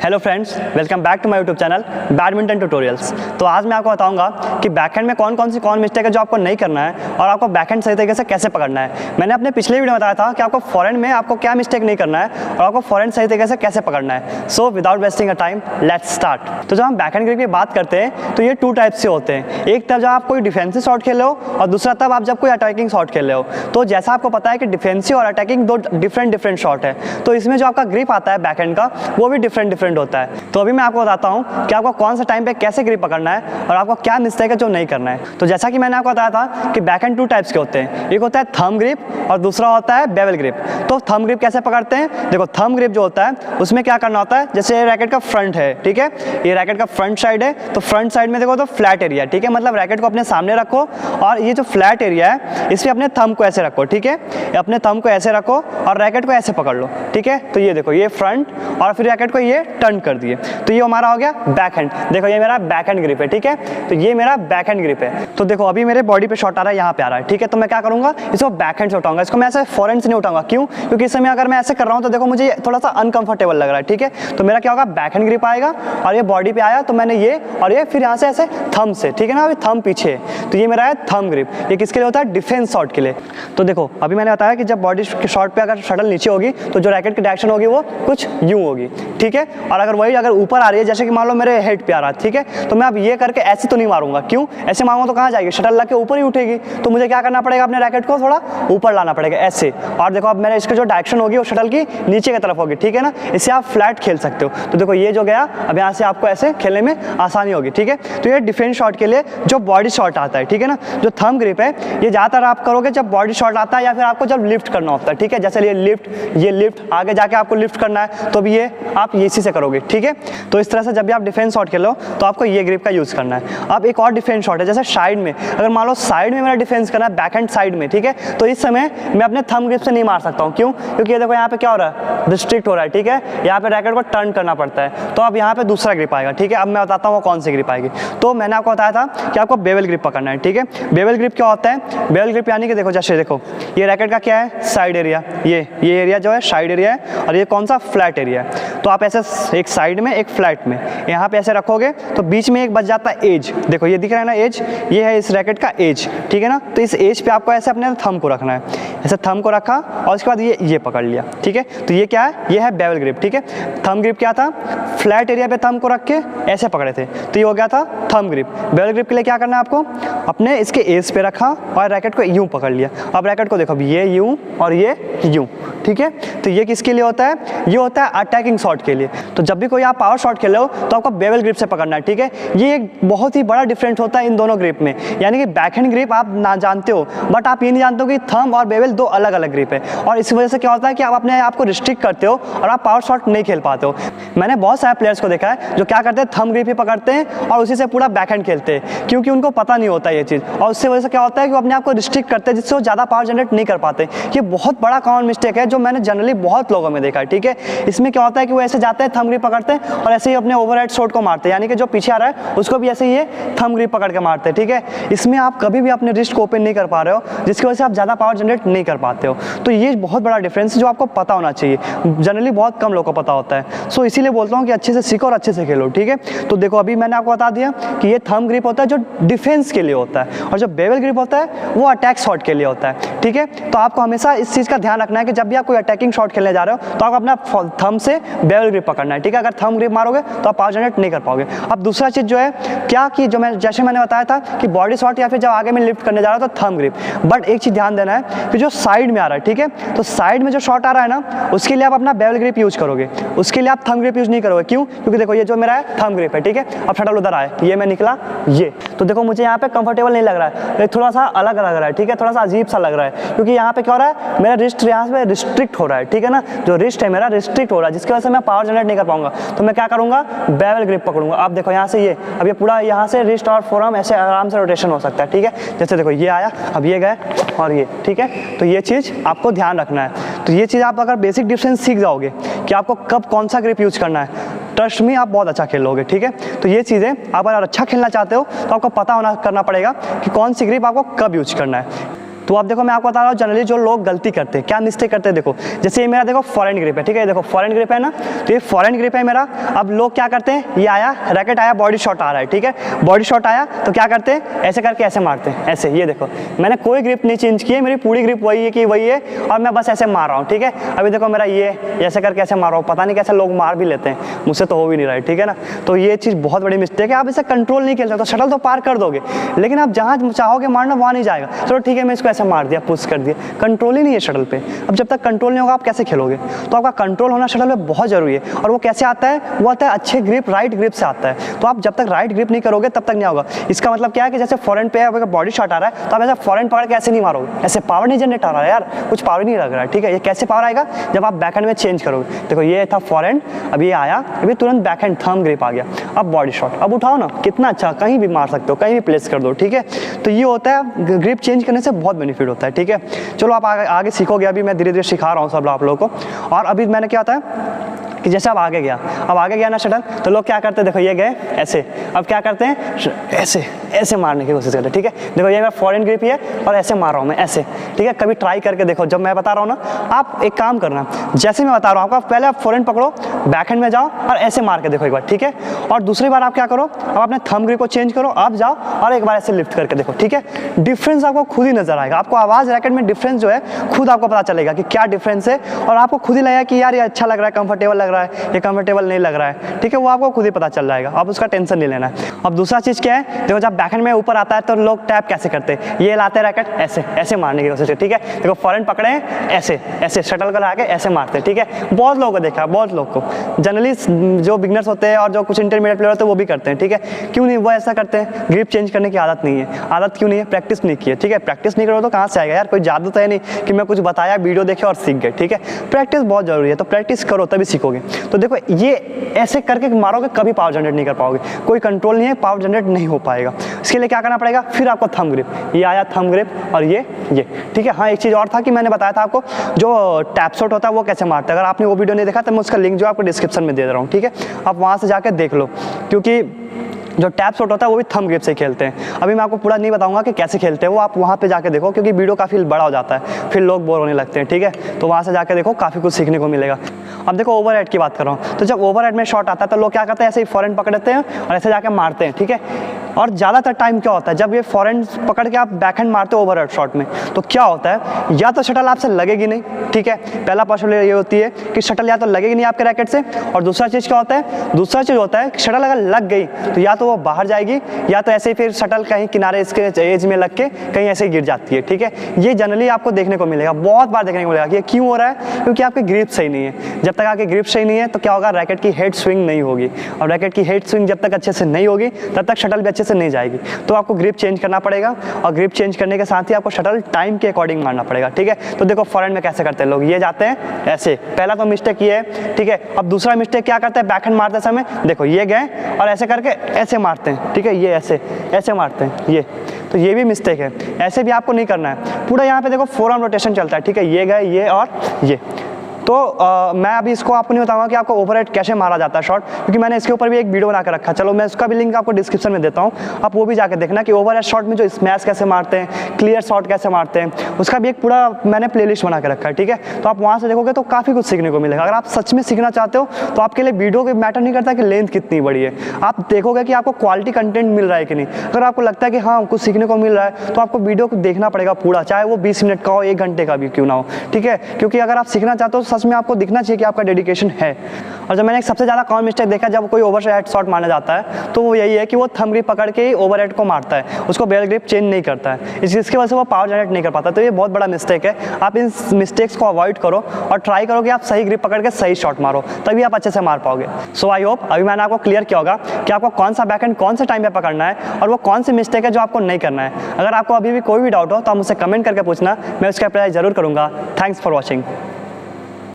Hello friends, welcome back to my YouTube channel badminton tutorials. तो आज मैं आपको बताऊंगा कि बैकहैंड में कौन मिस्टेक है जो आपको नहीं करना है और आपको बैकहैंड सही तरीके से कैसे पकड़ना है। मैंने अपने पिछले वीडियो में बताया था कि आपको फॉरहैंड में आपको क्या मिस्टेक नहीं करना है और आपको फॉरहैंड सही तरीके से कैसे पकड़ना है। So without wasting a time let's start. तो जब हम बैकहैंड ग्रिप की बात करते हैं तो ये टू टाइप से होते हैं। एक तब जब आप कोई डिफेंसिव शॉट खेल रहे हो और दूसरा तब आप जब कोई अटैकिंग शॉट खेल रहे हो। तो जैसा आपको पता है कि डिफेंसिव और अटैकिंग दो डिफरेंट शॉट है, तो इसमें जो आपका ग्रिप आता है बैकहैंड का वो भी डिफरेंट होता है। तो अभी मैं आपको बताता हूँ कि आपको कौन सा टाइम पे कैसे ग्रिप पकड़ना है और आपको क्या मिस्टेक है जो नहीं करना है। तो जैसा कि मैंने आपको बताया था कि बैकहैंड टू टाइप्स के होते हैं, एक होता है थंब ग्रिप और दूसरा होता है बेवल ग्रिप। तो थंब ग्रिप कैसे पकड़ते हैं, देखो थंब ग्रिप जो होता है उसमें क्या करना होता है, जैसे रैकेट का फ्रंट है, ठीक है, ये रैकेट का फ्रंट साइड है, तो फ्रंट साइड में देखो तो फ्लैट एरिया, ठीक है, मतलब रैकेट को अपने सामने रखो और ये जो फ्लैट एरिया है इस पर अपने थंब को ऐसे रखो, ठीक है, अपने थंब को ऐसे रखो और रैकेट को ऐसे पकड़ लो, ठीक है। तो ये देखो ये फ्रंट और फिर रैकेट को ये टर्न कर दिए, तो ये हमारा हो गया बैकहैंड। देखो ये मेरा बैकहैंड ग्रिप है, ठीक है, तो ये मेरा बैकहैंड ग्रिप है। तो देखो अभी मेरे बॉडी पे शॉट आ रहा है, यहाँ पे आ रहा है, ठीक है, तो मैं क्या करूंगा, इसको बैकहैंड से उठाऊंगा, इसको मैं ऐसे फॉरहैंड से नहीं उठाऊंगा। क्यों? क्योंकि इस समय अगर मैं ऐसे कर रहा हूँ तो देखो मुझे थोड़ा सा अनकंफर्टेबल लग रहा है, ठीक है, तो मेरा क्या होगा, बैकहैंड ग्रिप आएगा और ये बॉडी पे आया तो मैंने ये और ये फिर यहाँ से ऐसे थंब से, ठीक है ना, अभी थंब पीछे है, तो ये मेरा है थंब ग्रिप। ये किसके लिए होता है, डिफेंस शॉट के लिए। तो देखो अभी मैंने बताया कि जब बॉडी के शॉट पे अगर शटल नीचे होगी तो जो रैकेट की डायरेक्शन होगी वो कुछ यूं होगी, ठीक है, और अगर ऊपर आ रही है, जैसे कि मान लो मेरे हेड पे आ रहा है, ठीक है, तो मैं अब ये करके ऐसे तो नहीं मारूंगा। क्यों? ऐसे मारूंगा तो कहाँ जाएगी, शटल लग के ऊपर ही उठेगी, तो मुझे क्या करना पड़ेगा, अपने रैकेट को थोड़ा ऊपर लाना पड़ेगा ऐसे। और देखो अब मेरे इसकी जो डायरेक्शन होगी वो शटल की नीचे की तरफ होगी, ठीक है ना, इससे आप फ्लैट खेल सकते हो। तो देखो ये जो गया, अब यहाँ से आपको ऐसे खेलने में आसानी होगी, ठीक है। तो ये डिफेंस शॉट के लिए जो बॉडी शॉट आता है, ठीक है ना, जो थंब ग्रिप है ये ज़्यादातर आप करोगे जब बॉडी शॉट आता है या फिर आपको जब लिफ्ट करना होता है, ठीक है, जैसे ये लिफ्ट आगे जाके आपको लिफ्ट करना है तो भी ये आप इसी से करोगे, ठीक है। तो इस तरह से जब भी आप डिफेंस शॉट खेलो तो आपको ये ग्रिप का यूज़ करना है। अब एक और डिफेंस शॉट है, जैसे साइड में, अगर मान लो साइड में मेरा डिफेंस करना है, बैकहैंड साइड में, ठीक है, तो इस समय मैं अपने थंब ग्रिप से नहीं मार सकता हूँ। क्यों? क्योंकि ये देखो यहाँ पे क्या हो रहा है, रिस्ट्रिक्ट हो रहा है, ठीक है, यहाँ पे रैकेट को टर्न करना पड़ता है, तो अब यहाँ पे दूसरा ग्रिप आएगा, ठीक है। अब मैं बताता हूँ कौन सी ग्रिप आएगी। तो मैंने आपको बताया था कि आपको बेवल ग्रिप पकड़ना है, ठीक है। बेवल ग्रिप क्या होता है, बेवल ग्रिप यानी कि देखो जैसे देखो ये रैकेट का क्या है, साइड एरिया, ये एरिया जो है साइड एरिया है और ये कौन सा, फ्लैट एरिया है। तो आप ऐसे एक साइड में एक फ्लैट में यहाँ पे ऐसे रखोगे तो बीच में एक बच जाता है एज, देखो ये दिख रहा है ना एज, ये है इस रैकेट का एज, ठीक है ना। तो इस एज पे आपको ऐसे अपने थंब को रखना है, ऐसे थंब को रखा और उसके बाद ये पकड़ लिया, ठीक है। तो ये क्या है, ये है बेवल ग्रिप, ठीक है। थंब ग्रिप क्या था, फ्लैट एरिया पे थंब को रख के ऐसे पकड़े थे, तो ये हो गया था थंब ग्रिप। बेवल ग्रिप के लिए क्या करना है आपको, अपने इसके एज पे रखा और रैकेट को यूं पकड़ लिया। अब रैकेट को देखो ये यूं और ये यूं, ठीक है। तो ये किसके लिए होता है, ये होता है अटैकिंग शॉट के लिए। तो जब भी कोई आप पावर शॉट खेलो तो आपको बेवल ग्रिप से पकड़ना है, ठीक है। ये एक बहुत ही बड़ा डिफरेंस होता है इन दोनों ग्रिप में, यानी कि बैकहैंड ग्रिप आप ना जानते हो, बट आप ये नहीं जानते हो कि थंब और बेवल दो अलग अलग ग्रिप है, और इस वजह से क्या होता है कि आप अपने आप को रिस्ट्रिक्ट करते हो और आप पावर शॉट नहीं खेल पाते हो। मैंने बहुत सारे प्लेयर्स को देखा है जो क्या करते हैं, थंब ग्रिप ही पकड़ते हैं और उसी से पूरा बैकहैंड खेलते हैं, क्योंकि उनको पता नहीं होता ये चीज़, और उससे वजह से क्या होता है कि वो अपने आप को रिस्ट्रिक्ट करते हैं, जिससे वो ज़्यादा पावर जनरेट नहीं कर पाते। ये बहुत बड़ा कॉमन मिस्टेक है जो मैंने जनरली बहुत लोगों में देखा है, ठीक है। इसमें क्या होता है कि वो ऐसे जाते हैं, थंब ग्रिप पकड़ते हैं और ऐसे ही अपने ओवरहेड शॉट को मारते हैं, यानी कि जो पीछे आ रहा है उसको भी ऐसे ही ये थंब ग्रिप पकड़ के मारते हैं, ठीक है। इसमें आप कभी भी अपने रिस्ट को ओपन नहीं कर पा रहे हो, जिसकी वजह से आप ज़्यादा पावर जनरेट नहीं कर पाते हो। तो ये बहुत बड़ा डिफरेंस है जो आपको पता होना चाहिए, जनरली बहुत कम लोगों को पता होता है। सो इसीलिए बोलता हूँ कि अच्छे से सीखो और अच्छे से खेलो, ठीक है। तो देखो अभी मैंने आपको बता दिया कि ये थंब ग्रिप होता है जो डिफेंस के लिए होता है, और जो बेवल ग्रिप होता है वो अटैक शॉट के लिए होता है, ठीक है। तो आपको हमेशा इस चीज़ का ध्यान रखना है कि जब भी आप कोई अटैकिंग शॉट खेलने जा रहे हो तो आपको अपना थंब से बेवल ग्रिप पकड़ना है, ठीक है। अगर थंब ग्रिप मारोगे तो आप पावर जनरेट नहीं कर पाओगे। अब दूसरा चीज़ जो है क्या कि जो मैं जैसे मैंने बताया था कि बॉडी शॉट या फिर जब आगे में लिफ्ट करने जा रहा हूँ तो थंब ग्रिप, बट एक चीज़ ध्यान देना है कि जो साइड में आ रहा है, ठीक है, तो साइड में जो शॉट आ रहा है ना उसके लिए आप अपना बेवल ग्रिप यूज करोगे, उसके लिए आप थंब ग्रिप यूज नहीं करोगे। क्यों? क्योंकि देखो ये जो मेरा है थंब ग्रिप है, ठीक है। अब शटल उधर आए, ये मैं निकला, ये तो देखो मुझे यहाँ पे कंफर्टेबल नहीं लग रहा है, ये थोड़ा सा अलग लग रहा है, ठीक है, थोड़ा सा अजीब सा लग रहा है, क्योंकि यहाँ पे क्या हो रहा है, मेरा रिस्ट यहाँ पे रिस्ट्रिक्ट हो रहा है, ठीक है ना, जो रिस्ट है मेरा रिस्ट्रिक्ट हो रहा है, जिसकी वजह से मैं पावर जनरेट नहीं कर पाऊंगा। तो मैं क्या करूँगा, बेवल ग्रिप पकड़ूंगा। अब देखो यहाँ से ये, अब ये पूरा यहाँ से रिस्ट और फोरआर्म ऐसे आराम से रोटेशन हो सकता है, ठीक है। जैसे देखो ये आया, अब ये गए और ये, ठीक है। तो ये चीज़ आपको ध्यान रखना है। तो ये चीज़ आप अगर बेसिक डिफरेंस सीख जाओगे कि आपको कब कौन सा ग्रिप यूज करना है, ट्रस्ट में आप बहुत अच्छा खेलोगे, ठीक है। तो ये चीज़ें आप अगर अच्छा खेलना चाहते हो तो आपको पता होना करना पड़ेगा कि कौन सी ग्रिप आपको कब यूज करना है। तो अब देखो मैं आपको बता रहा हूँ जनरली जो लोग गलती करते हैं, क्या मिस्टेक करते हैं। देखो जैसे ये मेरा देखो फॉरेन ग्रिप है, ठीक है, देखो फॉरेन ग्रिप है ना, तो ये फॉरेन ग्रिप है मेरा। अब लोग क्या करते हैं, ये आया रैकेट आया, बॉडी शॉट आ रहा है, ठीक है, बॉडी शॉट आया तो क्या करते हैं, ऐसे करके ऐसे मारते हैं, ऐसे। ये देखो मैंने कोई ग्रिप नहीं चेंज की है, मेरी पूरी ग्रिप वही है कि वही है, और मैं बस ऐसे मार रहा हूँ, ठीक है। अभी देखो मेरा ये ऐसे करके ऐसे मार रहा हूँ, पता नहीं कैसे लोग मार भी लेते हैं, मुझसे तो हो भी नहीं रहा है, ठीक है ना। तो ये चीज़ बहुत बड़ी मिस्टेक है। आप इसे कंट्रोल नहीं खेल सकते, तो शटल तो पार कर दोगे, लेकिन आप जहाँ चाहोगे मारना वहाँ नहीं जाएगा। चलो ठीक है, मैं इसको ऐसे मार दिया, पुश कर दिया, कंट्रोल ही नहीं है शटल पे। अब जब तक कंट्रोल नहीं होगा आप कैसे खेलोगे। तो आपका कंट्रोल होना शटल में बहुत जरूरी है। और वो कैसे आता है, वो आता है अच्छे ग्रिप, राइट ग्रिप से आता है। तो आप जब तक राइट ग्रिप नहीं करोगे तब तक नहीं होगा। इसका मतलब क्या है कि जैसे फॉरेन पे अगर बॉडी शॉट आ रहा है तो आप ऐसे फॉरेन पकड़ के ऐसे नहीं मारोगे, ऐसे पावर नहीं जनरेट आ रहा है यार, कुछ पावर नहीं लग रहा है, ठीक है। ये कैसे पावर आएगा, जब आप बैकहैंड में चेंज करोगे। देखो ये था फॉरेन, अभी ये आया, अभी तुरंत बैकहैंड थंब ग्रिप आ गया, अब बॉडी शॉट, अब उठाओ ना, कितना अच्छा, कहीं भी मार सकते हो, कहीं भी प्लेस कर दो, ठीक है। तो ये होता है, ग्रिप चेंज करने से बहुत बेनिफिट होता है, ठीक है। चलो आप आगे सीखोगे, अभी मैं धीरे धीरे सिखा रहा हूँ सब आप लोगों को। और अभी मैंने क्या होता है कि जैसे अब आगे गया ना शटल, तो लोग क्या करते हैं, देखो ये गए ऐसे, अब क्या करते हैं ऐसे ऐसे मारने की कोशिश करते हैं, ठीक है। देखो ये मेरा फॉरेन ग्रिप ही है और ऐसे मार रहा हूँ मैं ऐसे, ठीक है। कभी ट्राई करके देखो, जब मैं बता रहा हूँ ना, आप एक काम करना, जैसे मैं बता रहा हूँ आपको, पहले आप फॉरेन पकड़ो, बैकहैंड में जाओ और ऐसे मार के देखो एक बार, ठीक है। और दूसरी बार आप क्या करो, अब अपने थंब ग्रिप को चेंज करो, आप जाओ और एक बार ऐसे लिफ्ट करके देखो, ठीक है। डिफरेंस आपको खुद ही नजर आएगा, आपको आवाज रैकेट में डिफरेंस जो है खुद आपको पता चलेगा कि क्या डिफरेंस है, और आपको खुद ही लगेगा कि यार ये अच्छा लग रहा है, कंफर्टेबल लग रहा है, ये कंफर्टेबल नहीं लग रहा है, ठीक है। वो आपको खुद ही पता चल जाएगा, आप उसका टेंशन नहीं लेना है। अब दूसरा चीज क्या है, देखो जब बैकहैंड में ऊपर आता है तो लोग टैप कैसे करते हैं, ये लाते हैं रैकेट ऐसे ऐसे मारने की कोशिश, ठीक है। देखो फॉरेन पकड़े ऐसे ऐसे शटल को लाके ऐसे मारते हैं, ठीक है। बहुत लोगों को देखा, बहुत लोग को, जनरली जो बिगनर्स होते हैं और जो कुछ इंटरमीडिएट प्लेयर होते हैं वो भी करते हैं, ठीक है। क्यों नहीं वो ऐसा करते हैं, ग्रिप चेंज करने की आदत नहीं है। आदत क्यों नहीं है, प्रैक्टिस नहीं की है, ठीक है। प्रैक्टिस नहीं करो तो कहाँ से आएगा यार, कोई जादू तो है नहीं कि मैं कुछ बताया, वीडियो देखे और सीख गए, ठीक है। प्रैक्टिस बहुत जरूरी है, तो प्रैक्टिस करो तभी सीखोगे। तो देखो ये ऐसे करके मारोगे कभी पावर जनरेट नहीं कर पाओगे, कोई कंट्रोल नहीं है, पावर जनरेट नहीं हो पाएगा। इसके लिए क्या करना पड़ेगा, फिर आपको थंब ग्रिप, ये आया थंब ग्रिप और ये, ठीक है। हाँ एक चीज़ और था कि मैंने बताया था आपको जो टैप शॉट होता है वो कैसे मारते हैं। अगर आपने वो वीडियो नहीं देखा तो मैं उसका लिंक जो आपको डिस्क्रिप्शन में दे रहा हूँ, ठीक है। आप वहाँ से जाकर देख लो, क्योंकि जो टैप शॉट होता है वो भी थंब ग्रिप से खेलते हैं। अभी मैं आपको पूरा नहीं बताऊंगा कि कैसे खेलते हैं, वो आप वहाँ पे जाके देखो, क्योंकि वीडियो काफ़ी बड़ा हो जाता है, फिर लोग बोर होने लगते हैं, ठीक है। तो वहाँ से जाके देखो, काफ़ी कुछ सीखने को मिलेगा। अब देखो ओवरहेड की बात कर रहा हूँ, तो जब ओवरहेड में शॉट आता है तो लोग क्या करते हैं, ऐसे ही फॉरेन पकड़ते हैं और ऐसे जाके मारते हैं, ठीक है। और ज़्यादातर टाइम क्या होता है, जब ये फॉरेन पकड़ के आप बैकहैंड मारते हो ओवरहेड शॉट में, तो क्या होता है, या तो शटल आपसे लगेगी नहीं, ठीक है। पहला पॉसिबिलिटी ये होती है कि शटल या तो लगेगी नहीं आपके रैकेट से, और दूसरा चीज़ क्या होता है, दूसरा चीज़ होता है कि शटल अगर लग गई तो या तो वो बाहर जाएगी, या तो ऐसे ही फिर शटल कहीं किनारे इसके एज में लग के कहीं ऐसे ही गिर जाती है, ठीक है। ये जनरली आपको देखने को मिलेगा, बहुत बार देखने को मिलेगा कि ये क्यों हो रहा है, क्योंकि आपकी ग्रिप सही नहीं है। जब तक आपकी ग्रिप सही नहीं है तो क्या होगा, रैकेट की हेड स्विंग नहीं होगी, और रैकेट की हेड स्विंग जब तक अच्छे से नहीं होगी तब तक शटल भी अच्छे से नहीं जाएगी। तो आपको ग्रिप चेंज करना पड़ेगा, और ग्रिप चेंज करने के साथ ही आपको शटल टाइम के अकॉर्डिंग मारना पड़ेगा, ठीक है। तो देखो फॉरेन में कैसे करते हैं लोग, ये जाते हैं ऐसे, पहला तो मिस्टेक ये है, ठीक है। अब दूसरा मिस्टेक क्या करते हैं, बैकहैंड मारते समय देखो ये गए और ऐसे करके ऐसे मारते हैं, ठीक है, ये ऐसे ऐसे मारते हैं, ये तो ये भी मिस्टेक है, ऐसे भी आपको नहीं करना है। पूरा यहाँ पे देखो फोरआर्म रोटेशन चलता है, ठीक है, ये गए ये और ये। तो मैं अभी इसको आपको नहीं बताऊंगा कि आपको ओवरहेड कैसे मारा जाता है शॉट, क्योंकि मैंने इसके ऊपर भी एक वीडियो बना के रखा है। चलो मैं उसका भी लिंक आपको डिस्क्रिप्शन में देता हूँ, आप वो भी जाके देखना कि ओवरहेड शॉट में जो स्मैश कैसे मारते हैं, क्लियर शॉट कैसे मारते हैं, उसका भी एक पूरा मैंने प्लेलिस्ट बना के रखा है, ठीक है। तो आप वहाँ से देखोगे तो काफ़ी कुछ सीखने को मिलेगा। अगर आप सच में सीखना चाहते हो तो आपके लिए वीडियो के मैटर नहीं करता कि लेंथ कितनी बड़ी है, आप देखोगे कि आपको क्वालिटी कंटेंट मिल रहा है कि नहीं। अगर आपको लगता है कि हाँ कुछ सीखने को मिल रहा है तो आपको वीडियो को देखना पड़ेगा पूरा, चाहे वो 20 मिनट का हो, 1 घंटे का भी क्यों ना हो, ठीक है। क्योंकि अगर आप सीखना चाहते हो तो सच में आपको दिखना चाहिए कि आपका डेडिकेशन है। और जब मैंने एक सबसे ज़्यादा कॉमन मिस्टेक देखा जब कोई ओवरहेड शॉट मारने जाता है तो वो यही है कि वो थंब ग्रिप पकड़ के ही ओवरहेड को मारता है, उसको बेल ग्रिप चेंज नहीं करता है, इसकी वजह से वो पावर जनरेट नहीं कर पाता। तो ये बहुत बड़ा मिस्टेक है, आप इन मिस्टेक्स को अवॉइड करो और ट्राई करो कि आप सही ग्रिप पकड़ के सही शॉट मारो, तभी आप अच्छे से मार पाओगे। सो आई होप अभी मैंने आपको क्लियर किया होगा कि आपको कौन सा बैकहैंड कौन से टाइम पे पकड़ना है और वो कौन सी मिस्टेक है जो आपको नहीं करना है। अगर आपको अभी भी कोई भी डाउट हो तो आप मुझसे कमेंट करके पूछना, मैं उसका रिप्लाई जरूर करूँगा। Thanks for watching.